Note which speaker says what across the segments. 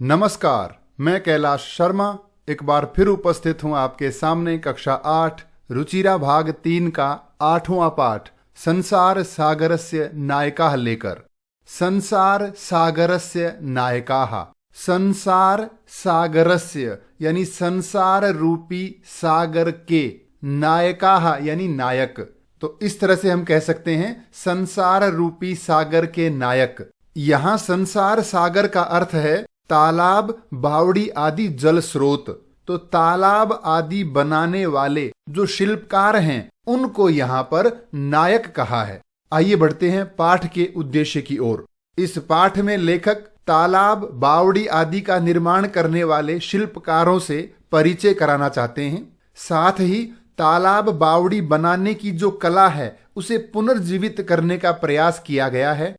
Speaker 1: नमस्कार, मैं कैलाश शर्मा एक बार फिर उपस्थित हूं आपके सामने कक्षा 8 रुचिरा भाग 3 का 8वां पाठ संसार सागरस्य नायकाः लेकर। संसार सागरस्य नायकाः। संसार सागरस्य यानी संसार रूपी सागर के नायकाः यानी नायक। तो इस तरह से हम कह सकते हैं संसार रूपी सागर के नायक। यहां संसार सागर का अर्थ है तालाब, बावड़ी आदि जल स्रोत। तो तालाब आदि बनाने वाले जो शिल्पकार हैं उनको यहाँ पर नायक कहा है। आइए बढ़ते हैं पाठ के उद्देश्य की ओर। इस पाठ में लेखक तालाब, बावड़ी आदि का निर्माण करने वाले शिल्पकारों से परिचय कराना चाहते हैं। साथ ही तालाब, बावड़ी बनाने की जो कला है उसे पुनर्जीवित करने का प्रयास किया गया है।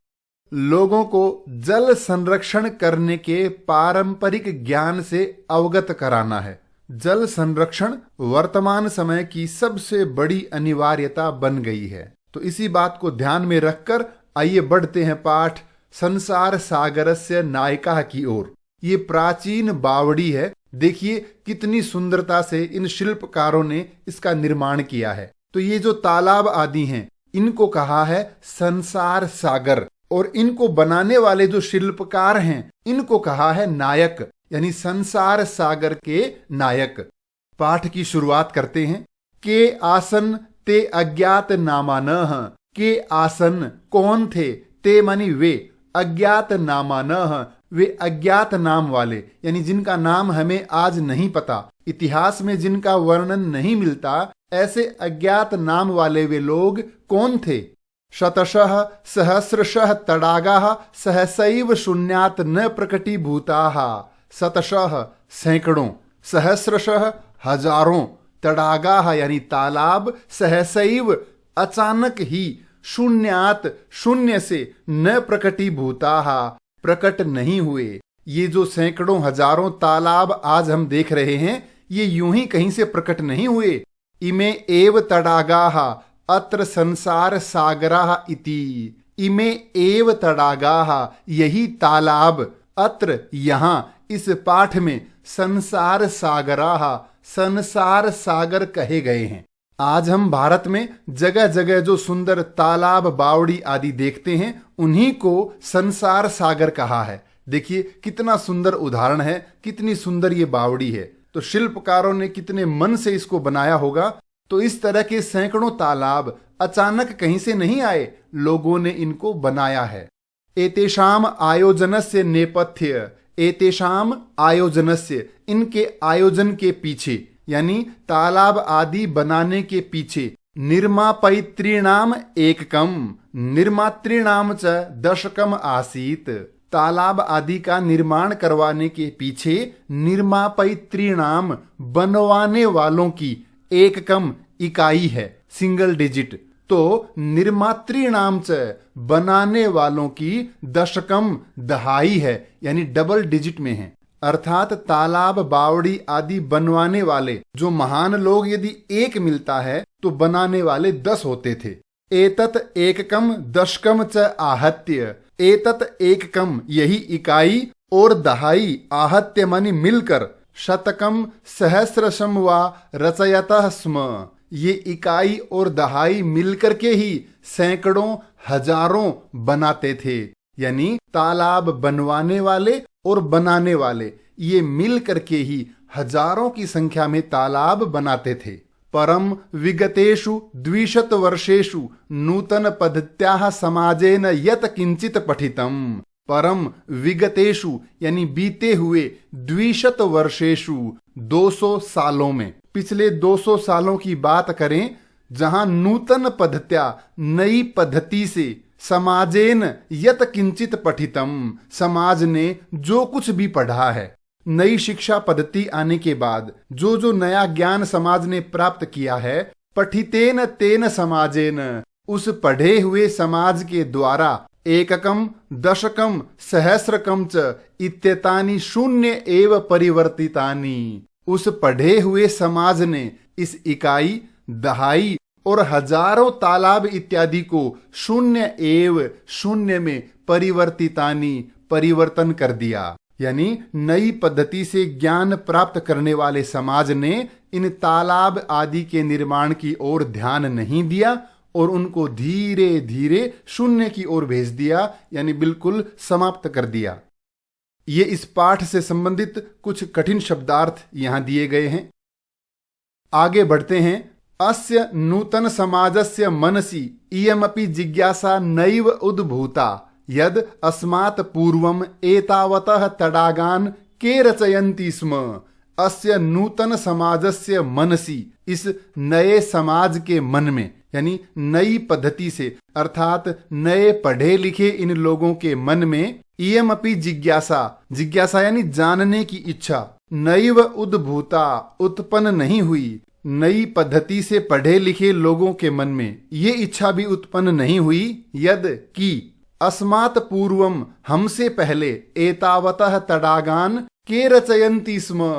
Speaker 1: लोगों को जल संरक्षण करने के पारंपरिक ज्ञान से अवगत कराना है। जल संरक्षण वर्तमान समय की सबसे बड़ी अनिवार्यता बन गई है। तो इसी बात को ध्यान में रखकर आइए बढ़ते हैं पाठ संसार सागरस्य नायकाः की ओर। ये प्राचीन बावड़ी है। देखिए कितनी सुंदरता से इन शिल्पकारों ने इसका निर्माण किया है। तो ये जो तालाब आदि हैं इनको कहा है संसार सागर, और इनको बनाने वाले जो शिल्पकार हैं इनको कहा है नायक, यानी संसार सागर के नायक। पाठ की शुरुआत करते हैं। के आसन ते अज्ञात नामानः। के आसन कौन थे? ते मानी वे, अज्ञात नामानः वे अज्ञात नाम वाले, यानी जिनका नाम हमें आज नहीं पता, इतिहास में जिनका वर्णन नहीं मिलता, ऐसे अज्ञात नाम वाले वे लोग कौन थे? शतशः सहस्रशः तडागाः सहसैव शून्यात् न प्रकटीभूताः। शतशः सैकड़ों, सहस्रशः हजारों, तडागाः यानी तालाब, सहसैव अचानक ही, शून्यात् शून्य से, न प्रकटीभूताः प्रकट नहीं हुए। ये जो सैकड़ों हजारों तालाब आज हम देख रहे हैं ये यूं ही कहीं से प्रकट नहीं हुए। इमे एव तडागाः अत्र संसार सागराः इति। इमे एव तडागाः यही तालाब, अत्र यहाँ, इस पाठ में संसार सागराः संसार सागर कहे गए हैं। आज हम भारत में जगह जगह जो सुंदर तालाब, बावड़ी आदि देखते हैं उन्हीं को संसार सागर कहा है। देखिए कितना सुंदर उदाहरण है, कितनी सुंदर ये बावड़ी है। तो शिल्पकारों ने कितने मन से इसको बनाया होगा। तो इस तरह के सैकड़ों तालाब अचानक कहीं से नहीं आए, लोगों ने इनको बनाया है। एतेषाम आयोजनस्य नेपथ्य। एतेषाम आयोजनस्य, इनके आयोजन के पीछे, यानी तालाब आदि बनाने के पीछे, निर्मापयित्रीणाम एककम निर्मातृणाम च दशकम आसीत। तालाब आदि का निर्माण करवाने के पीछे निर्मापयित्रीणाम बनवाने वालों की एककम इकाई है, सिंगल डिजिट। तो निर्मातृणाम च बनाने वालों की दशकम दहाई है, यानी डबल डिजिट में है। अर्थात तालाब, बावड़ी आदि बनवाने वाले जो महान लोग यदि एक मिलता है तो बनाने वाले 10 होते थे। एतत एककम दशकम च आहत्य। एतत एककम यही इकाई और दहाई, आहत्य मानी मिलकर, शतकम सहस्रशम वा रचयतः स्म। ये इकाई और दहाई मिलकर के ही सैकड़ों हजारों बनाते थे। यानी तालाब बनवाने वाले और बनाने वाले ये मिल करके ही हजारों की संख्या में तालाब बनाते थे। परम विगतेषु 200 वर्षेषु नूतन पद्धत्याः समाजेन यत किंचित पठितम। परम विगतेषु यानी बीते हुए, 200 वर्षेषु 200 सालों में, पिछले 200 सालों की बात करें, जहां नूतन पद्धत्या नई पद्धति से, समाजेन यत किंचित पठितम समाज ने जो कुछ भी पढ़ा है, नई शिक्षा पद्धति आने के बाद जो जो नया ज्ञान समाज ने प्राप्त किया है, पठितेन तेन समाजेन उस पढ़े हुए समाज के द्वारा एककम दशकम सहस्रकम च इत्येतानि शून्य एव परिवर्तितानि। उस पढ़े हुए समाज ने इस इकाई, दहाई और हजारों तालाब इत्यादि को शून्य एव शून्य में परिवर्तितानि परिवर्तन कर दिया। यानी नई पद्धति से ज्ञान प्राप्त करने वाले समाज ने इन तालाब आदि के निर्माण की ओर ध्यान नहीं दिया और उनको धीरे धीरे शून्य की ओर भेज दिया, यानी बिल्कुल समाप्त कर दिया। ये इस पाठ से संबंधित कुछ कठिन शब्दार्थ यहां दिए गए हैं। आगे बढ़ते हैं। अस्य नूतन समाजस्य मनसि इयमपि जिज्ञासा नैव उद्भूता यद अस्मात् पूर्वम एतावतः तडागान के रचयन्ति स्म। अस्य नूतन समाजस्य मनसि, इस नए समाज के मन में, यानी नई पद्धति से अर्थात नए पढ़े लिखे इन लोगों के मन में इयमपि जिज्ञासा, जिज्ञासा यानी जानने की इच्छा, नैव उद्भूता उत्पन्न नहीं हुई। नई पद्धति से पढ़े लिखे लोगों के मन में ये इच्छा भी उत्पन्न नहीं हुई यद कि अस्मात् पूर्वम हमसे पहले एतावतः तडागान के रचयन्ति स्म।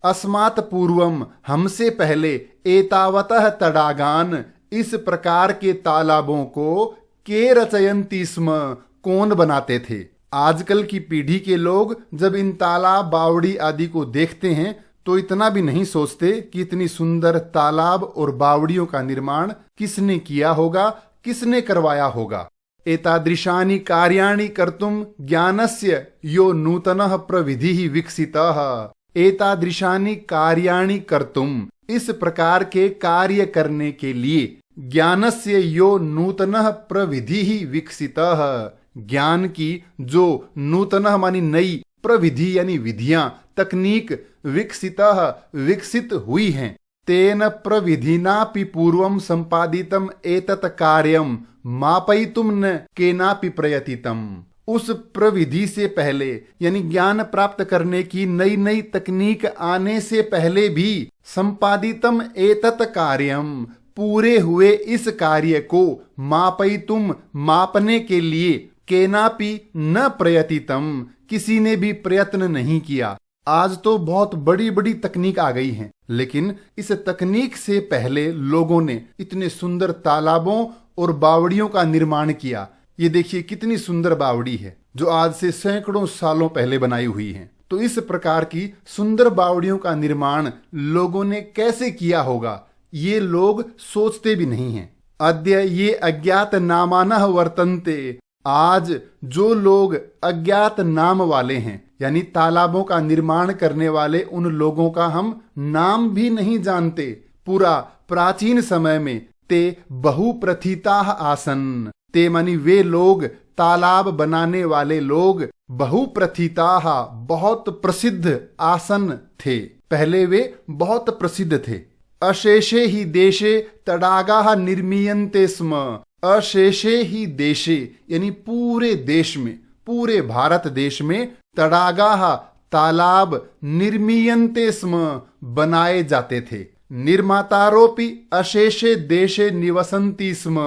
Speaker 1: अस्मात् पूर्वम हमसे पहले एतावतः तडागान इस प्रकार के तालाबों को के रचयन्ति स्म कौन बनाते थे। आजकल की पीढ़ी के लोग जब इन तालाब बावड़ी आदि को देखते हैं तो इतना भी नहीं सोचते कि इतनी सुंदर तालाब और बावड़ियों का निर्माण किसने किया होगा, किसने करवाया होगा। एतादृशानि कार्याणि कर्तुम ज्ञानस्य यो नूतनः प्रविधिः विकसितः। एतादृशानि कार्याणि कर्तुम, इस प्रकार के कार्य करने के लिए, ज्ञानस्य यो नूतनः प्रविधिः विकसितः, ज्ञान की जो नूतनः मानी नई, प्रविधि यानी विधियां, तकनीक, विकसितः विकसित हुई हैं। तेन प्रविधिनापि पूर्वम संपादितम एतत् कार्यम मापयितुम न केनापि प्रयतितम। उस प्रविधि से पहले यानी ज्ञान प्राप्त करने की नई नई तकनीक आने से पहले भी संपादितम एतत् कार्यम, पूरे हुए इस कार्य को, मापयितुम मापने के लिए, केनापि न प्रयतितम किसी ने भी प्रयत्न नहीं किया। आज तो बहुत बड़ी बड़ी तकनीक आ गई है, लेकिन इस तकनीक से पहले लोगों ने इतने सुंदर तालाबों और बावड़ियों का निर्माण किया। ये देखिए कितनी सुंदर बावड़ी है जो आज से सैकड़ों सालों पहले बनाई हुई है। तो इस प्रकार की सुंदर बावड़ियों का निर्माण लोगों ने कैसे किया होगा, ये लोग सोचते भी नहीं हैं। अद्य ये अज्ञात नामानः वर्तन्ते, आज जो लोग अज्ञात नाम वाले हैं, यानी तालाबों का निर्माण करने वाले उन लोगों का हम नाम भी नहीं जानते। पूरा प्राचीन समय में ते बहुप्रथिताः आसन, ते मानी वे लोग, तालाब बनाने वाले लोग, बहुप्रथिताः बहुत प्रसिद्ध आसन थे, पहले वे बहुत प्रसिद्ध थे। अशेषे ही देशे तडागाः निर्मीयन्ते स्म। अशेषे ही देशे यानी पूरे देश में, पूरे भारत देश में तडागाः तालाब निर्मीयन्ते स्म बनाए जाते थे। निर्मातारोपि अशेषे देशे निवसन्ति स्म,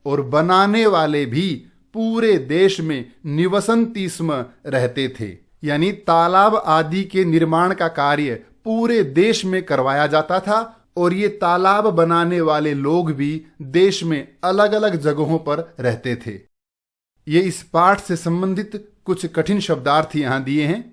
Speaker 1: और बनाने वाले भी पूरे देश में निवसन्ति स्म रहते थे। यानी तालाब आदि के निर्माण का कार्य पूरे देश में करवाया जाता था और ये तालाब बनाने वाले लोग भी देश में अलग अलग जगहों पर रहते थे। ये इस पाठ से संबंधित कुछ कठिन शब्दार्थ यहां दिए हैं।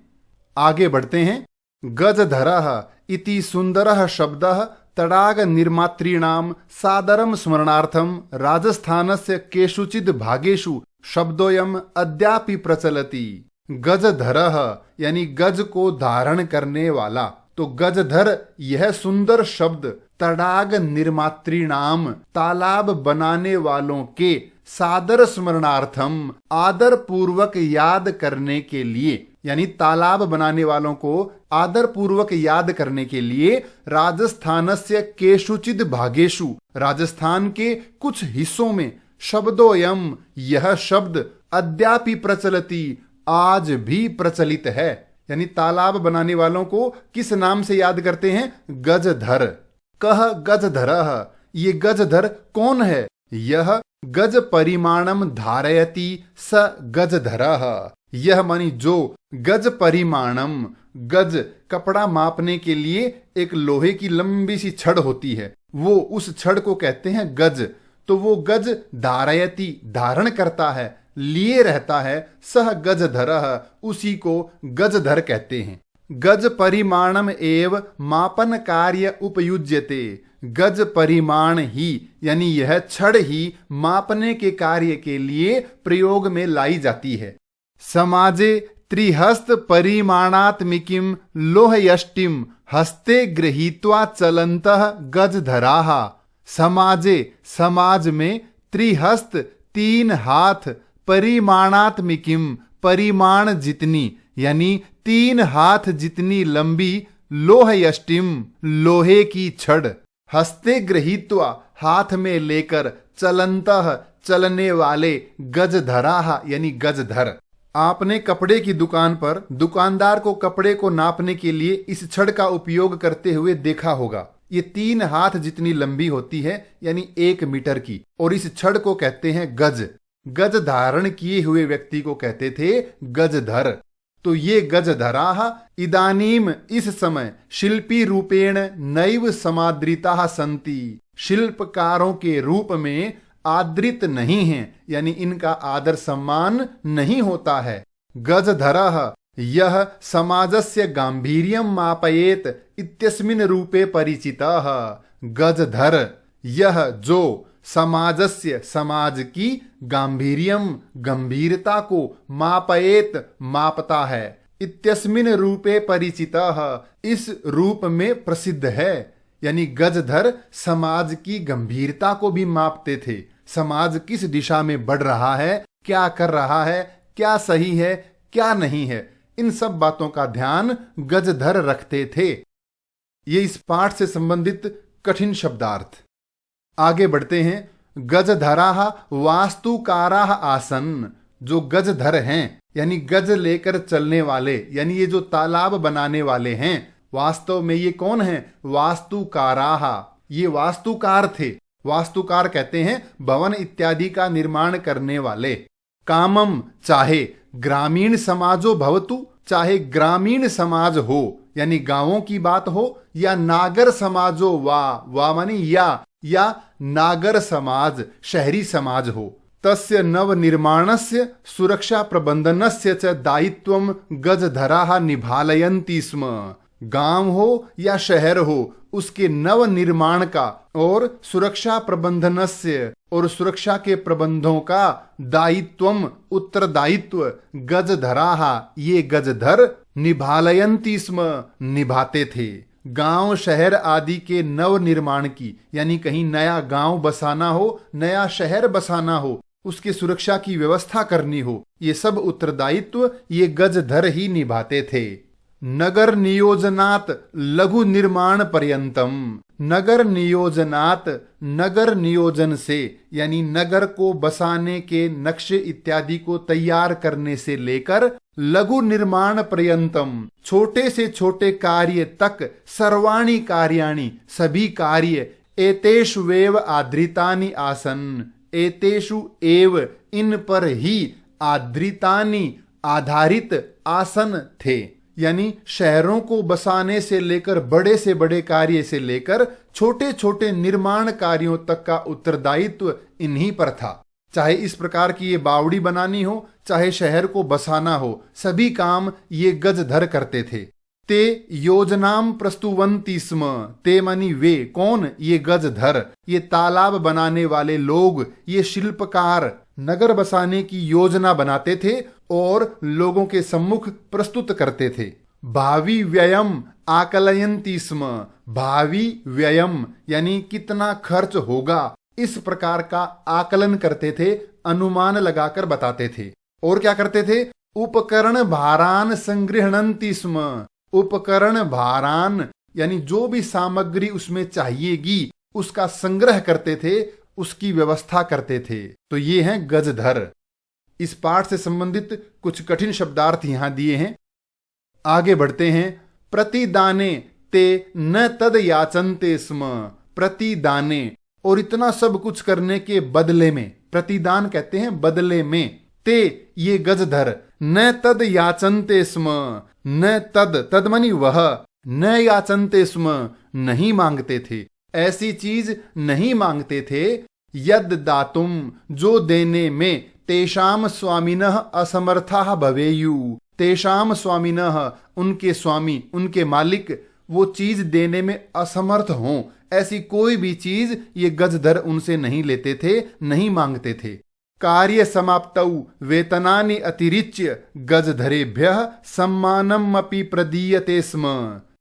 Speaker 1: आगे बढ़ते हैं। गजधरः इति सुंदरः शब्दः तडाग निर्मातॄणां सादरं स्मरणार्थं राजस्थानस्य केषुचिद् भागेषु शब्दोऽयम् अद्यापि प्रचलति। गजधरः यानी गज को धारण करने वाला, तो गजधर यह सुंदर शब्द तडाग निर्मातॄणाम तालाब बनाने वालों के सादर स्मरणार्थम आदर पूर्वक याद करने के लिए, यानी तालाब बनाने वालों को आदर पूर्वक याद करने के लिए राजस्थानस्य केषुचिद् भागेषु, राजस्थान के कुछ हिस्सों में शब्दोयम यह शब्द अद्यापि प्रचलति आज भी प्रचलित है। यानी तालाब बनाने वालों को किस नाम से याद करते हैं? गजधर। कह गजधरः, ये गजधर कौन है? यह गज परिमाणम धारयति स गजधरः। यह मानी जो गज परिमाणम, गज कपड़ा मापने के लिए एक लोहे की लंबी सी छड़ होती है, वो उस छड़ को कहते हैं गज। तो वो गज धारयति धारण करता है, लिए रहता है, सह गजधरः, उसी को गजधर कहते हैं। गज परिमाणम एव मापन कार्य उपयुज्यते। गज परिमाण ही यानी यह छड़ ही मापने के कार्य के लिए प्रयोग में लाई जाती है। समाजे त्रिहस्त परिमाणात्मिकीं लोहयष्टिम हस्ते गृहीत्वा चलन्तः गजधराः। समाजे समाज में त्रिहस्त 3 हाथ परिमाणात्मिकीं परिमाण जितनी यानी 3 हाथ जितनी लंबी लोहयष्टिम लोहे की छड़ हस्ते गृहीत्वा हाथ में लेकर चलन्तः चलने वाले गजधराः यानी गजधर। आपने कपड़े की दुकान पर दुकानदार को कपड़े को नापने के लिए इस छड़ का उपयोग करते हुए देखा होगा। ये 3 हाथ जितनी लंबी होती है यानी 1 मीटर की, और इस छड़ को कहते हैं गज। गज धारण किए हुए व्यक्ति को कहते थे गजधर। तो ये गजधराः इदानीम इस समय शिल्पी रूपेण नैव समादृताः सन्ति, शिल्पकारों के रूप में आदृत नहीं हैं यानी इनका आदर सम्मान नहीं होता है। गजधरः यह समाजस्य गांभीर्यं मापयेत इत्यस्मिन् रूपे परिचितः। गजधर यह जो समाजस्य समाज की गांभीर्यम गंभीरता को मापयेत मापता है, इत्यस्मिन् रूपे परिचितः इस रूप में प्रसिद्ध है। यानी गजधर समाज की गंभीरता को भी मापते थे। समाज किस दिशा में बढ़ रहा है, क्या कर रहा है, क्या सही है, क्या नहीं है, इन सब बातों का ध्यान गजधर रखते थे। ये इस पाठ से संबंधित कठिन शब्दार्थ। आगे बढ़ते हैं। गजधराः वास्तुकाराः आसन। जो गजधर हैं यानी गज लेकर चलने वाले, यानी ये जो तालाब बनाने वाले हैं, वास्तव में ये कौन है? वास्तुकाराः। ये वास्तुकार थे। वास्तुकार कहते हैं भवन इत्यादि का निर्माण करने वाले। कामम चाहे ग्रामीण समाजो भवतु, चाहे ग्रामीण समाज हो यानी गांवों की बात हो, या नागर समाजो वा मानी या नागर समाज शहरी समाज हो, तस्य नव निर्माणस्य सुरक्षा प्रबंधनस्य च दायित्वं गजधराः निभालयन्ति स्म। गांव हो या शहर हो, उसके नव निर्माण का और सुरक्षा प्रबंधनस्य और सुरक्षा के प्रबंधों का दायित्वम उत्तरदायित्व गजधराः ये गजधर निभालयन्ति स्म निभाते थे। गांव शहर आदि के नव निर्माण की यानी कहीं नया गांव बसाना हो, नया शहर बसाना हो, उसकी सुरक्षा की व्यवस्था करनी हो, ये सब उत्तरदायित्व ये गजधर ही निभाते थे। नगर नियोजनात लघु निर्माण पर्यंतम। नगर नियोजनात नगर नियोजन से यानी नगर को बसाने के नक्शे इत्यादि को तैयार करने से लेकर लघु निर्माण पर्यंतम छोटे से छोटे कार्य तक सर्वाणि कार्याणि सभी कार्य एतेषु वेव आद्रितानि आसन। एतेषु एव इन पर ही आद्रितानि आधारित आसन थे। यानी शहरों को बसाने से लेकर बड़े से बड़े कार्य से लेकर छोटे छोटे निर्माण कार्यों तक का उत्तरदायित्व इन्हीं पर था। चाहे इस प्रकार की ये बावड़ी बनानी हो, चाहे शहर को बसाना हो, सभी काम ये गजधर करते थे। ते योजनाम प्रस्तुवन्ति स्म। ते मानी वे कौन? ये गजधर, ये तालाब बनाने वाले लोग, ये शिल्पकार नगर बसाने की योजना बनाते थे और लोगों के सम्मुख प्रस्तुत करते थे। भावी व्ययम आकलयन्ति स्म। भावी व्ययम यानी कितना खर्च होगा, इस प्रकार का आकलन करते थे, अनुमान लगाकर बताते थे। और क्या करते थे? उपकरण भारान संगृह्णन्ति स्म। उपकरण भारान यानी जो भी सामग्री उसमें चाहिएगी उसका संग्रह करते थे, उसकी व्यवस्था करते थे। तो ये हैं गजधर। इस पाठ से संबंधित कुछ कठिन शब्दार्थ यहां दिए हैं। आगे बढ़ते हैं। प्रतिदाने ते न तद याचन्ते स्म। प्रतिदाने और इतना सब कुछ करने के बदले में, प्रतिदान कहते हैं बदले में, ते ये गजधर न तद याचन्ते स्म। न तद, तद मानी वह, न याचन्ते स्म नहीं मांगते थे, ऐसी चीज नहीं मांगते थे। यद दातुम जो देने में, तेषाम स्वामिनः असमर्थाः भवेयुः, तेषाम स्वामिनः उनके स्वामी, उनके मालिक वो चीज देने में असमर्थ हों, ऐसी कोई भी चीज ये गजधर उनसे नहीं लेते थे, नहीं मांगते थे। कार्य समाप्तौ वेतनानि अतिरिच्य गजधरेभ्यः सम्मानम अपि प्रदीयते स्म।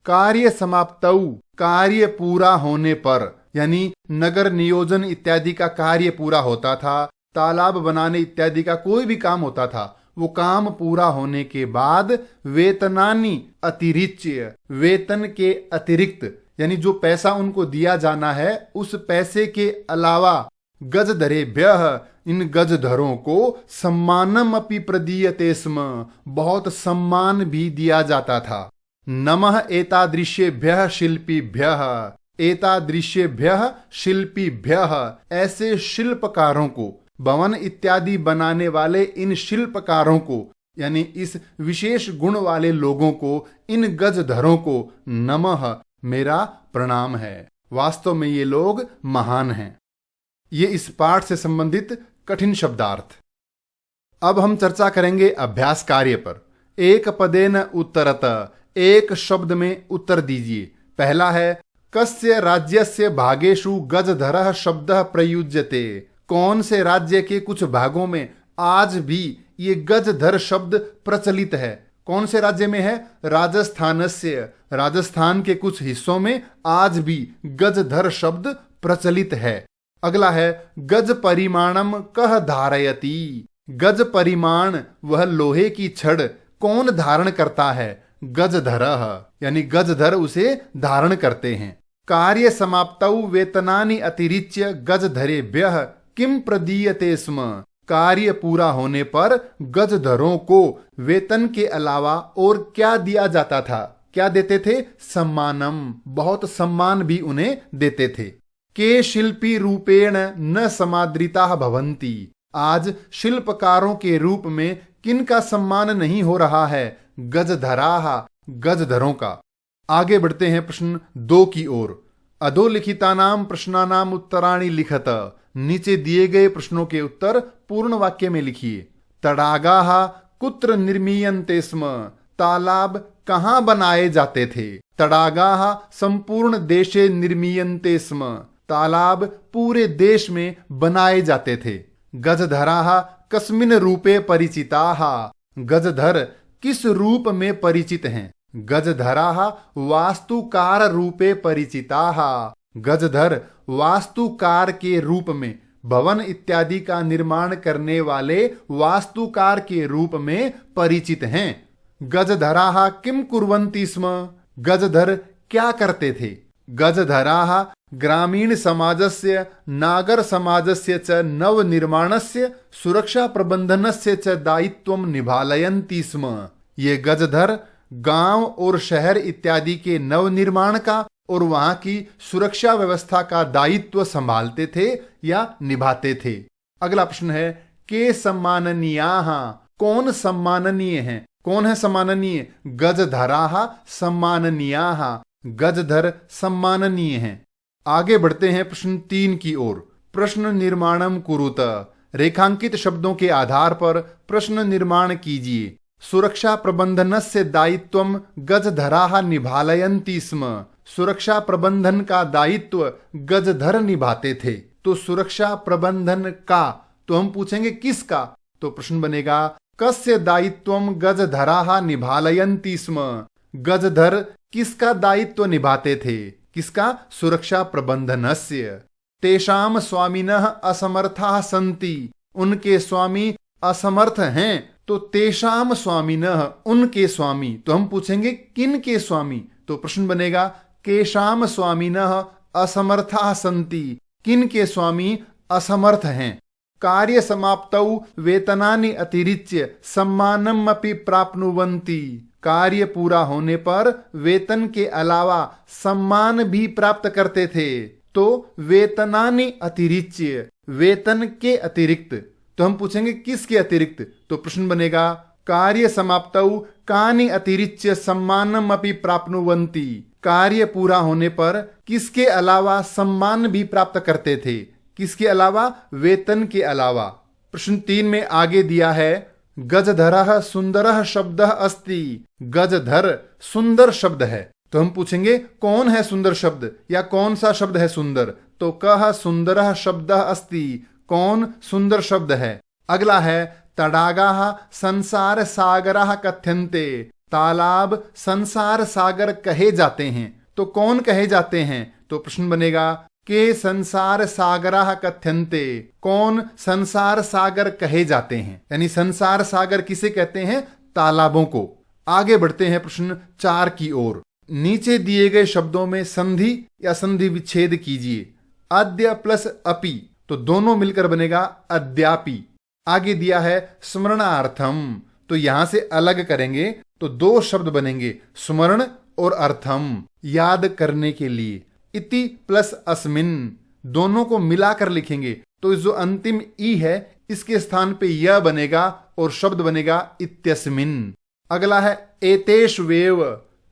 Speaker 1: कार्य समाप्तौ, कार्य पूरा होने पर, यानी नगर नियोजन इत्यादि का कार्य पूरा होता था, तालाब बनाने इत्यादि का कोई भी काम होता था, वो काम पूरा होने के बाद वेतनानि अतिरिच्य, वेतन के अतिरिक्त, यानी जो पैसा उनको दिया जाना है उस पैसे के अलावा गजधरेभ्यः, इन गजधरों को सम्मानम अपि प्रदीयते स्म, बहुत सम्मान भी दिया जाता था। नमः एतादृशेभ्यः शिल्पीभ्यः, एतादृशेभ्यः शिल्पीभ्यः, ऐसे शिल्पकारों को, भवन इत्यादि बनाने वाले इन शिल्पकारों को, यानी इस विशेष गुण वाले लोगों को, इन गजधरों को नमः, मेरा प्रणाम है। वास्तव में ये लोग महान हैं। ये इस पाठ से संबंधित कठिन शब्दार्थ। अब हम चर्चा करेंगे अभ्यास कार्य पर। एक पदेन उत्तरत, एक शब्द में उत्तर दीजिए। पहला है कस्य राज्यस्य भागेषु गजधरः शब्दः प्रयुज्यते, कौन से राज्य के कुछ भागों में आज भी ये गजधर शब्द प्रचलित है। कौन से राज्य में है? राजस्थानस्य, राजस्थान के कुछ हिस्सों में आज भी गजधर शब्द प्रचलित है। अगला है गज परिमाणम कह धारयति, गज परिमाण वह लोहे की छड़ कौन धारण करता है? गजधरः, यानी गजधर उसे धारण करते हैं। कार्य समाप्तौ वेतनानि अतिरिच्य गजधरेभ्यः किम प्रदीयते स्म, कार्य पूरा होने पर गजधरों को वेतन के अलावा और क्या दिया जाता था? क्या देते थे? सम्मानम, बहुत सम्मान भी उन्हें देते थे। के शिल्पी रूपेण न समादृताः भवन्ति, आज शिल्पकारों के रूप में किनका सम्मान नहीं हो रहा है? गजधराः, गजधरों का। आगे बढ़ते हैं प्रश्न 2 की ओर। अधोलिखितानां प्रश्नानां उत्तराणि लिखत, नीचे दिए गए प्रश्नों के उत्तर पूर्ण वाक्य में लिखिए। तडागाः कुत्र निर्मीयन्ते स्म, तालाब कहाँ बनाए जाते थे? तडागाः संपूर्ण देशे निर्मीयन्ते स्म, तालाब पूरे देश में बनाए जाते थे। गजधराः कस्मिन् रूपे परिचिताः, गजधर किस रूप में परिचित हैं? गजधराः वास्तुकार रूपे परिचिताः, गजधर वास्तुकार के रूप में, भवन इत्यादि का निर्माण करने वाले वास्तुकार के रूप में परिचित हैं। गजधराः किम कुर्वन्ति स्म, गजधर क्या करते थे? गजधराः ग्रामीण समाजस्य नागर समाजस्य च नवनिर्माणस्य सुरक्षा प्रबंधनस्य च दायित्वं निभालयन्ति स्म, ये गजधर गांव और शहर इत्यादि के नवनिर्माण का और वहां की सुरक्षा व्यवस्था का दायित्व संभालते थे या निभाते थे। अगला प्रश्न है के सम्माननीयाः, कौन सम्माननीय हैं? कौन है सम्माननीय? गजधराः सम्माननीयाः, गजधर सम्माननीय हैं। आगे बढ़ते हैं प्रश्न 3 की ओर। प्रश्न निर्माणम कुरुत, रेखांकित शब्दों के आधार पर प्रश्न निर्माण कीजिए। सुरक्षा प्रबंधनस्य दायित्वम गजधराः निभालयन्ति स्म, सुरक्षा प्रबंधन का दायित्व गजधर निभाते थे। तो सुरक्षा प्रबंधन का, तो हम पूछेंगे किसका? तो प्रश्न बनेगा कस्य दायित्वम गजधराः निभालयन्ति स्म, गजधर किसका दायित्व निभाते थे? किसका? सुरक्षा प्रबंधनस्य। तेषाम स्वामिनः असमर्थाः सन्ति, उनके स्वामी असमर्थ हैं। तो तेषाम स्वामिनः, उनके स्वामी, तो हम पूछेंगे किन के स्वामी? तो प्रश्न बनेगा केषाम स्वामिनः असमर्थाः सन्ति, किन के स्वामी असमर्थ हैं। कार्य समाप्तौ वेतनानि अतिरिच्य सम्मानम अपि प्राप्नुवन्ति, कार्य पूरा होने पर वेतन के अलावा सम्मान भी प्राप्त करते थे। तो वेतनानि अतिरिच्य, वेतन के अतिरिक्त, तो हम पूछेंगे किसके अतिरिक्त? तो प्रश्न बनेगा कार्य समाप्तौ कानि अतिरिच्य सम्मानम अपि प्राप्नुवन्ति, कार्य पूरा होने पर किसके अलावा सम्मान भी प्राप्त करते थे? किसके अलावा? वेतन के अलावा। प्रश्न 3 में आगे दिया है गजधरः सुंदरः शब्दः अस्ति। गजधर सुंदर शब्द है, तो हम पूछेंगे कौन है सुंदर शब्द या कौन सा शब्द है सुंदर, तो कः सुंदरः शब्दः अस्ति, कौन सुंदर शब्द है। अगला है तडागाः संसार सागरः कथ्यन्ते। तालाब संसार सागर कहे जाते हैं, तो कौन कहे जाते हैं, तो प्रश्न बनेगा के संसार सागरः कथ्यन्ते, कौन संसार सागर कहे जाते हैं, यानी संसार सागर किसे कहते हैं, तालाबों को। आगे बढ़ते हैं प्रश्न 4 की ओर। नीचे दिए गए शब्दों में संधि या संधि विच्छेद कीजिए। अद्य प्लस अपि, तो दोनों मिलकर बनेगा अद्यापि। आगे दिया है स्मरणार्थम, तो यहां से अलग करेंगे तो 2 शब्द बनेंगे, स्मरण और अर्थम, याद करने के लिए। इति प्लस अस्मिन, दोनों को मिलाकर लिखेंगे तो जो अंतिम ई है इसके स्थान पे य बनेगा और शब्द बनेगा इत्यस्मिन। अगला है एतेष्वेव,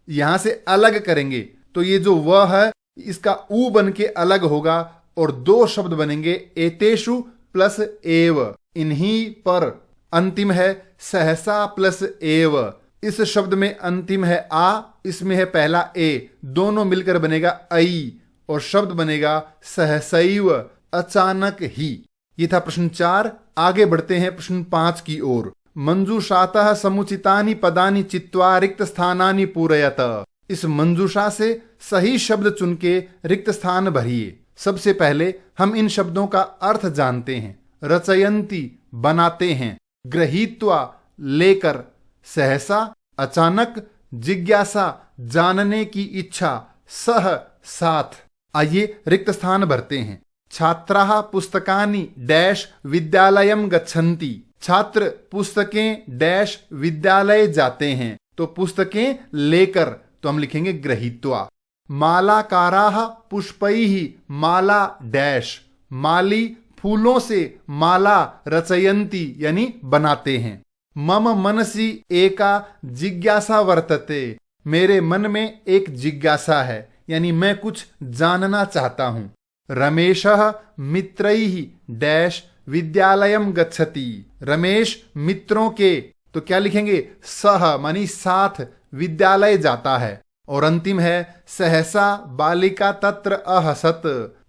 Speaker 1: यहां से अलग करेंगे तो ये जो व है इसका उ बन के अलग होगा और 2 शब्द बनेंगे एतेषु प्लस एव, इन्हीं पर। अंतिम है सहसा प्लस एव, इस शब्द में अंतिम है आ, इसमें है पहला ए, दोनों मिलकर बनेगा ऐ और शब्द बनेगा सहसैव, अचानक ही। ये था प्रश्न 4। आगे बढ़ते हैं प्रश्न 5 की ओर। मंजूषातः समुचितानि पदानि चित्वा रिक्त स्थानानि पूरयत। इस मंजूषा से सही शब्द चुन के रिक्त स्थान भरिए। सबसे पहले हम इन शब्दों का अर्थ जानते हैं। रचयन्ति बनाते हैं, गृहीत्वा लेकर, सहसा अचानक, जिज्ञासा जानने की इच्छा, सह साथ। आइए रिक्त स्थान भरते हैं। छात्राः पुस्तकानि डैश विद्यालयं गच्छन्ति। छात्र पुस्तकें डैश विद्यालय जाते हैं, तो पुस्तकें लेकर, तो हम लिखेंगे गृहीत्वा। मालाकाराः पुष्पैः माला डैश, माली फूलों से माला रचयन्ति यानी बनाते हैं। मम मनसि एका जिज्ञासा वर्तते, मेरे मन में एक जिज्ञासा है यानी मैं कुछ जानना चाहता हूं। रमेशः मित्रैः डैश विद्यालयं गच्छति। रमेश मित्रों के, तो क्या लिखेंगे, सह मानी साथ, विद्यालय जाता है। और अंतिम है सहसा बालिका तत्र अहसत,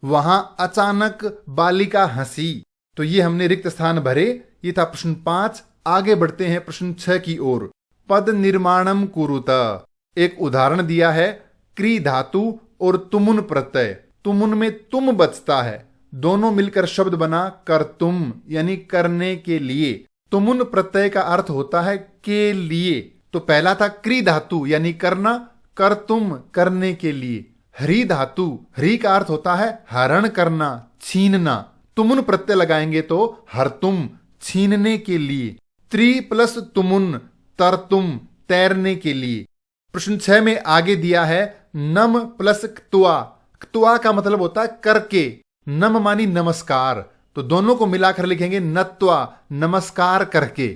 Speaker 1: वहां अचानक बालिका हंसी। तो ये हमने रिक्त स्थान भरे। ये था प्रश्न 5। आगे बढ़ते हैं प्रश्न 6 की ओर। पद निर्माणम कुरुत। एक उदाहरण दिया है, क्री धातु और तुमुन प्रत्यय। तुमुन में तुम बचता है, दोनों मिलकर शब्द बना कर तुम यानी करने के लिए। तुमुन प्रत्यय का अर्थ होता है के लिए। तो पहला था क्री धातु यानी करना, कर तुम करने के लिए। हरि धातु, हरि का अर्थ होता है हरण करना, छीनना। तुमुन प्रत्यय लगाएंगे तो हर तुम छीनने के लिए। त्रि प्लस तुमुन तर तुम तैरने के लिए। प्रश्न 6 में आगे दिया है नम प्लस क्तुआ। क्तुआ का मतलब होता है करके। नम मानी नमस्कार, तो दोनों को मिलाकर लिखेंगे नत्वा नमस्कार करके।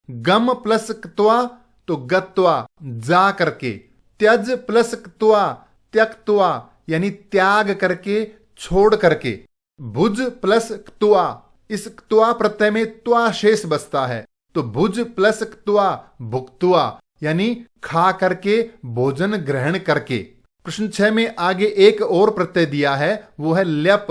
Speaker 1: गम प्लस क्तुआ तो गत्वा जा करके। त्यज प्लस क्तुआ त्यक्त्वा यानी त्याग करके, छोड़ करके। भुज प्लस क्तुआ, इस क्तुआ प्रत्यय में त्वा शेष बचता है, तो भुज प्लस क्तुआ भुक्त्वा यानी खा करके, भोजन ग्रहण करके। प्रश्न 6 में आगे एक और प्रत्यय दिया है, वो है ल्यप।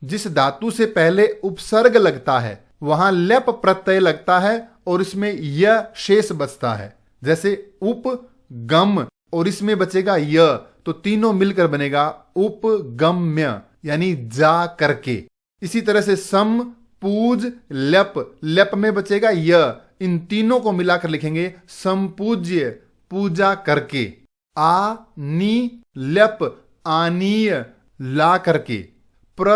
Speaker 1: जिस धातु से पहले उपसर्ग लगता है वहां ल्यप प्रत्यय लगता है और इसमें य शेष बचता है। जैसे उप गम और इसमें बचेगा य, तो तीनों मिलकर बनेगा उपगम्य यानी जा करके। इसी तरह से सम पूज ल्यप, ल्यप में बचेगा य, इन तीनों को मिलाकर लिखेंगे संपूज्य पूजा करके। आ नी ल्यप आनीय ला करके। प्र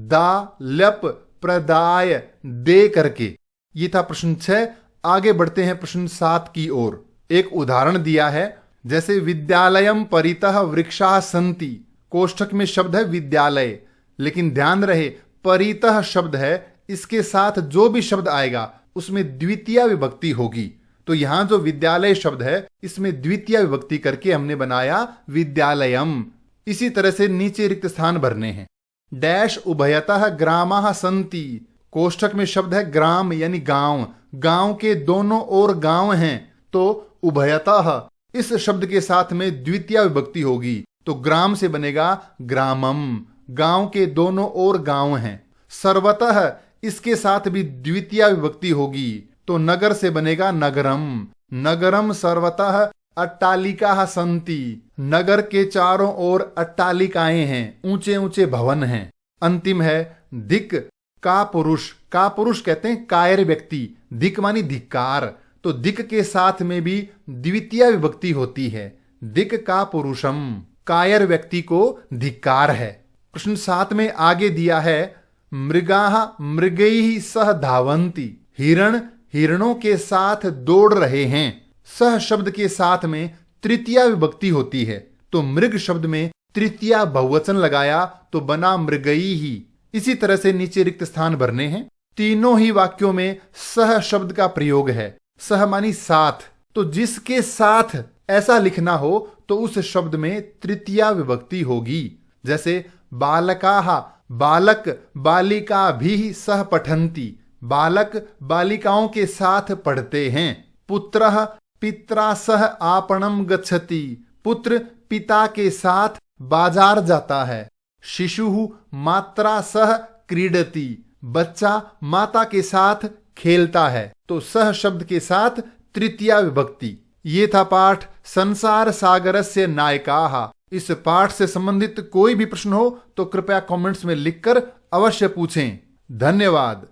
Speaker 1: दा ल्यप प्रदाय दे करके। ये था प्रश्न 6। आगे बढ़ते हैं प्रश्न 7 की ओर। एक उदाहरण दिया है, जैसे विद्यालयम परितः वृक्षाः सन्ति। कोष्ठक में शब्द है विद्यालय, लेकिन ध्यान रहे परितः शब्द है, इसके साथ जो भी शब्द आएगा उसमें द्वितीय विभक्ति होगी। तो यहां जो विद्यालय शब्द है इसमें द्वितीय विभक्ति करके हमने बनाया विद्यालयम। इसी तरह से नीचे रिक्त स्थान भरने हैं। डैश उभयतः ग्रामाः सन्ति। कोष्ठक में शब्द है ग्राम यानी गांव, गांव के दोनों ओर गांव हैं, तो उभयतः इस शब्द के साथ में द्वितीय विभक्ति होगी, तो ग्राम से बनेगा ग्रामम, गांव के दोनों ओर गांव हैं। सर्वतः इसके साथ भी द्वितीय विभक्ति होगी, तो नगर से बनेगा नगरम, नगरम सर्वतः अट्टालिकाः सन्ति, नगर के चारों ओर अट्टालिकाएं हैं, ऊंचे ऊंचे भवन हैं। अंतिम है दिक् का पुरुष, का पुरुष कहते हैं कायर व्यक्ति, दिक् मानी धिक्कार, तो दिक् के साथ में भी द्वितीय विभक्ति होती है, दिक् का पुरुषम, कायर व्यक्ति को धिक्कार है। प्रश्न 7 में आगे दिया है मृगाः मृगैः सह धावन्ति, हिरण हिरणों के साथ दौड़ रहे हैं। सह शब्द के साथ में तृतीया विभक्ति होती है, तो मृग शब्द में तृतीया बहुवचन लगाया तो बना मृगैः। इसी तरह से नीचे रिक्त स्थान भरने हैं। तीनों ही वाक्यों में सह शब्द का प्रयोग है, सह मानी साथ, तो जिसके साथ ऐसा लिखना हो तो उस शब्द में तृतीया विभक्ति होगी। जैसे बालकाः बालक बालिकाभिः सह पठन्ति, बालक बालिकाओं के साथ पढ़ते हैं। पुत्रः पित्रा सह आपणम गच्छति, पुत्र पिता के साथ बाजार जाता है। शिशुः मात्रा सह क्रीडति, बच्चा माता के साथ खेलता है, तो सह शब्द के साथ तृतीया विभक्ति। ये था पाठ संसार सागरस्य नायकाः। इस पाठ से संबंधित कोई भी प्रश्न हो तो कृपया कमेंट्स में लिखकर अवश्य पूछें। धन्यवाद।